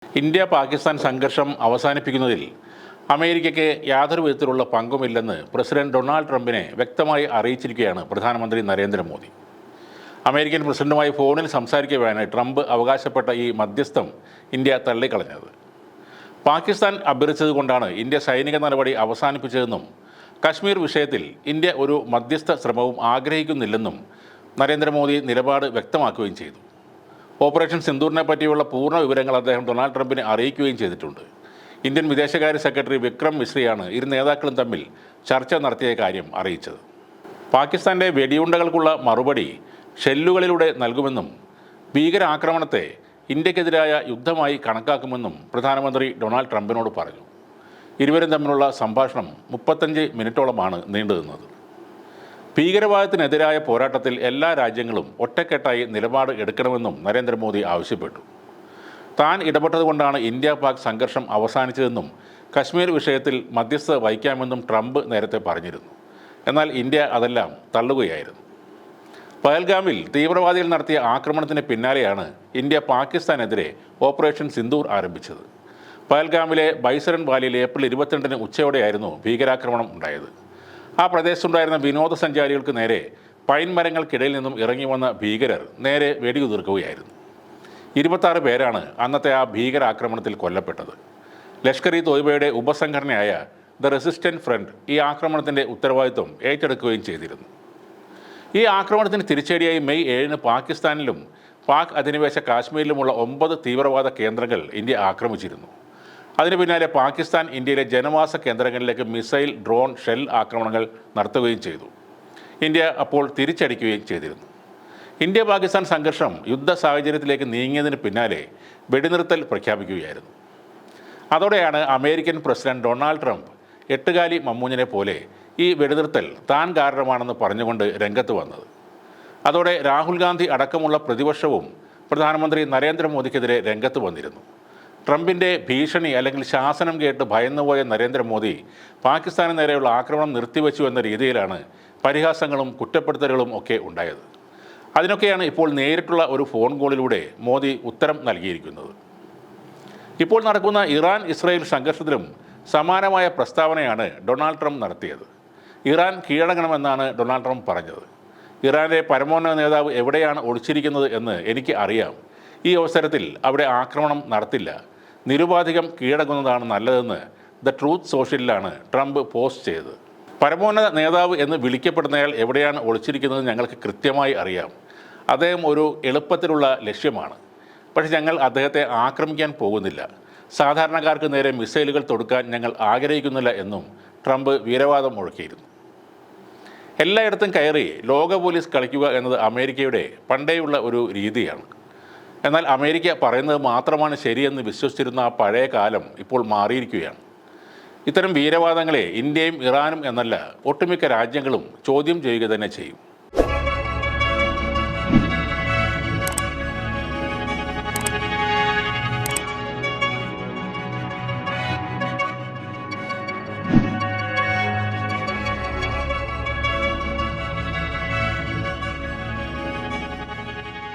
India Pakistan സംഘർഷം അവസാനിപ്പിക്കുന്നതിൽ അമേരിക്കയ്ക്ക് യാതൊരു വിധത്തിലുള്ള പങ്കുമില്ലെന്ന് പ്രസിഡന്റ് ഡൊണാൾഡ് ട്രംപിനെ വ്യക്തമായി അറിയിച്ചിരിക്കുകയാണ് പ്രധാനമന്ത്രി നരേന്ദ്രമോദി. അമേരിക്കൻ പ്രസിഡന്റുമായി ഫോണിൽ സംസാരിക്കവെയാണ് ട്രംപ് അവകാശപ്പെട്ട ഈ മധ്യസ്ഥം ഇന്ത്യ തള്ളിക്കളഞ്ഞത്. പാകിസ്ഥാൻ അഭ്യർത്ഥിച്ചതുകൊണ്ടാണ് ഇന്ത്യ സൈനിക നടപടി അവസാനിപ്പിച്ചതെന്നും കശ്മീർ വിഷയത്തിൽ ഇന്ത്യ ഒരു മധ്യസ്ഥ ശ്രമവും ആഗ്രഹിക്കുന്നില്ലെന്നും നരേന്ദ്രമോദി നിലപാട് വ്യക്തമാക്കുകയും ചെയ്തു. ഓപ്പറേഷൻ സിന്ദൂറിനെ പറ്റിയുള്ള പൂർണ്ണ വിവരങ്ങൾ അദ്ദേഹം ഡൊണാൾഡ് ട്രംപിനെ അറിയിക്കുകയും ചെയ്തിട്ടുണ്ട്. ഇന്ത്യൻ വിദേശകാര്യ സെക്രട്ടറി വിക്രം മിശ്രയാണ് ഇരു നേതാക്കളും തമ്മിൽ ചർച്ച നടത്തിയ കാര്യം അറിയിച്ചത്. പാകിസ്ഥാൻ്റെ വെടിയുണ്ടകൾക്കുള്ള മറുപടി ഷെല്ലുകളിലൂടെ നൽകുമെന്നും ഭീകരാക്രമണത്തെ ഇന്ത്യക്കെതിരായ യുദ്ധമായി കണക്കാക്കുമെന്നും പ്രധാനമന്ത്രി ഡൊണാൾഡ് ട്രംപിനോട് പറഞ്ഞു. ഇരുവരും തമ്മിലുള്ള സംഭാഷണം 35 മിനിറ്റോളമാണ് നീണ്ടുനിന്നത്. ഭീകരവാദത്തിനെതിരായ പോരാട്ടത്തിൽ എല്ലാ രാജ്യങ്ങളും ഒറ്റക്കെട്ടായി നിലപാട് എടുക്കണമെന്നും നരേന്ദ്രമോദി ആവശ്യപ്പെട്ടു. താൻ ഇടപെട്ടതുകൊണ്ടാണ് ഇന്ത്യ പാക് സംഘർഷം അവസാനിച്ചതെന്നും കശ്മീർ വിഷയത്തിൽ മധ്യസ്ഥത വഹിക്കാമെന്നും ട്രംപ് നേരത്തെ പറഞ്ഞിരുന്നു. എന്നാൽ ഇന്ത്യ അതെല്ലാം തള്ളുകയായിരുന്നു. പഹൽഗാമിൽ തീവ്രവാദികൾ നടത്തിയ ആക്രമണത്തിന് പിന്നാലെയാണ് ഇന്ത്യ പാകിസ്ഥാനെതിരെ ഓപ്പറേഷൻ സിന്ദൂർ ആരംഭിച്ചത്. പഹൽഗാമിലെ ബൈസരൻ വാലിയിൽ ഏപ്രിൽ 22 ഭീകരാക്രമണം ഉണ്ടായത്. ആ പ്രദേശത്തുണ്ടായിരുന്ന വിനോദസഞ്ചാരികൾക്ക് നേരെ പൈൻ മരങ്ങൾക്കിടയിൽ നിന്നും ഇറങ്ങി വന്ന ഭീകരർ നേരെ വെടിയുതിർക്കുകയായിരുന്നു. 26 പേരാണ് അന്നത്തെ ആ ഭീകരാക്രമണത്തിൽ കൊല്ലപ്പെട്ടത്. ലഷ്കർ ഇ തോയ്ബയുടെ ഉപസംഘടനയായ ദ റെസിസ്റ്റന്റ് ഫ്രണ്ട് ഈ ആക്രമണത്തിൻ്റെ ഉത്തരവാദിത്വം ഏറ്റെടുക്കുകയും ചെയ്തിരുന്നു. ഈ ആക്രമണത്തിന് തിരിച്ചടിയായി മെയ് 7 പാകിസ്ഥാനിലും പാക് അധിനിവേശ കാശ്മീരിലുമുള്ള 9 തീവ്രവാദ കേന്ദ്രങ്ങൾ ഇന്ത്യ ആക്രമിച്ചിരുന്നു. അതിനു പിന്നാലെ പാകിസ്ഥാൻ ഇന്ത്യയിലെ ജനവാസ കേന്ദ്രങ്ങളിലേക്ക് മിസൈൽ, ഡ്രോൺ, ഷെൽ ആക്രമണങ്ങൾ നടത്തുകയും ചെയ്തു. ഇന്ത്യ അപ്പോൾ തിരിച്ചടിക്കുകയും ചെയ്തിരുന്നു. ഇന്ത്യ പാകിസ്ഥാൻ സംഘർഷം യുദ്ധ സാഹചര്യത്തിലേക്ക് നീങ്ങിയതിന് പിന്നാലെ വെടിനിർത്തൽ പ്രഖ്യാപിക്കുകയായിരുന്നു. അതോടെയാണ് അമേരിക്കൻ പ്രസിഡന്റ് ഡൊണാൾഡ് ട്രംപ് എട്ടുകാലി മമ്മൂഞ്ഞിനെ പോലെ ഈ വെടിനിർത്തൽ താൻ കാരണമാണെന്ന് പറഞ്ഞുകൊണ്ട് രംഗത്ത് വന്നത്. അതോടെ രാഹുൽ ഗാന്ധി അടക്കമുള്ള പ്രതിപക്ഷവും പ്രധാനമന്ത്രി നരേന്ദ്രമോദിക്കെതിരെ രംഗത്ത് വന്നിരുന്നു. ട്രംപിൻ്റെ ഭീഷണി അല്ലെങ്കിൽ ശാസനം കേട്ട് ഭയന്നുപോയ നരേന്ദ്രമോദി പാകിസ്ഥാന് നേരെയുള്ള ആക്രമണം നിർത്തിവെച്ചു എന്ന രീതിയിലാണ് പരിഹാസങ്ങളും കുറ്റപ്പെടുത്തലുകളും ഒക്കെ ഉണ്ടായത്. അതിനൊക്കെയാണ് ഇപ്പോൾ നേരിട്ടുള്ള ഒരു ഫോൺ കോളിലൂടെ മോദി ഉത്തരം നൽകിയിരിക്കുന്നത്. ഇപ്പോൾ നടക്കുന്ന ഇറാൻ ഇസ്രായേൽ സംഘർഷത്തിലും സമാനമായ പ്രസ്താവനയാണ് ഡൊണാൾഡ് ട്രംപ് നടത്തിയത്. ഇറാൻ കീഴടങ്ങണമെന്നാണ് ഡൊണാൾഡ് ട്രംപ് പറഞ്ഞത്. ഇറാൻ്റെ പരമോന്നത നേതാവ് എവിടെയാണ് ഒളിച്ചിരിക്കുന്നത് എന്ന് എനിക്ക് അറിയാം. ഈ അവസരത്തിൽ അവിടെ ആക്രമണം നടത്തില്ല, നിരുപാധികം കീഴടങ്ങുന്നതാണ് നല്ലതെന്ന് ദ ട്രൂത്ത് സോഷ്യലിലാണ് ട്രംപ് പോസ്റ്റ് ചെയ്തത്. പരമോന്നത നേതാവ് എന്ന് വിളിക്കപ്പെടുന്നയാൾ എവിടെയാണ് ഒളിച്ചിരിക്കുന്നത് ഞങ്ങൾക്ക് കൃത്യമായി അറിയാം. അദ്ദേഹം ഒരു എളുപ്പത്തിലുള്ള ലക്ഷ്യമാണ്. പക്ഷേ ഞങ്ങൾ അദ്ദേഹത്തെ ആക്രമിക്കാൻ പോകുന്നില്ല. സാധാരണക്കാർക്ക് നേരെ മിസൈലുകൾ തൊടുക്കാൻ ഞങ്ങൾ ആഗ്രഹിക്കുന്നില്ല എന്നും ട്രംപ് വീരവാദം മുഴക്കിയിരുന്നു. എല്ലായിടത്തും കയറി ലോക പോലീസ് കളിക്കുക എന്നത് അമേരിക്കയുടെ പണ്ടേയുള്ള ഒരു രീതിയാണ്. എന്നാൽ അമേരിക്ക പറയുന്നത് മാത്രമാണ് ശരിയെന്ന് വിശ്വസിച്ചിരുന്ന ആ പഴയ കാലം ഇപ്പോൾ മാറിയിരിക്കുകയാണ്. ഇത്തരം വീരവാദങ്ങളെ ഇന്ത്യയും ഇറാനും എന്നല്ല ഒട്ടുമിക്ക രാജ്യങ്ങളും ചോദ്യം ചെയ്യുക തന്നെ ചെയ്യും.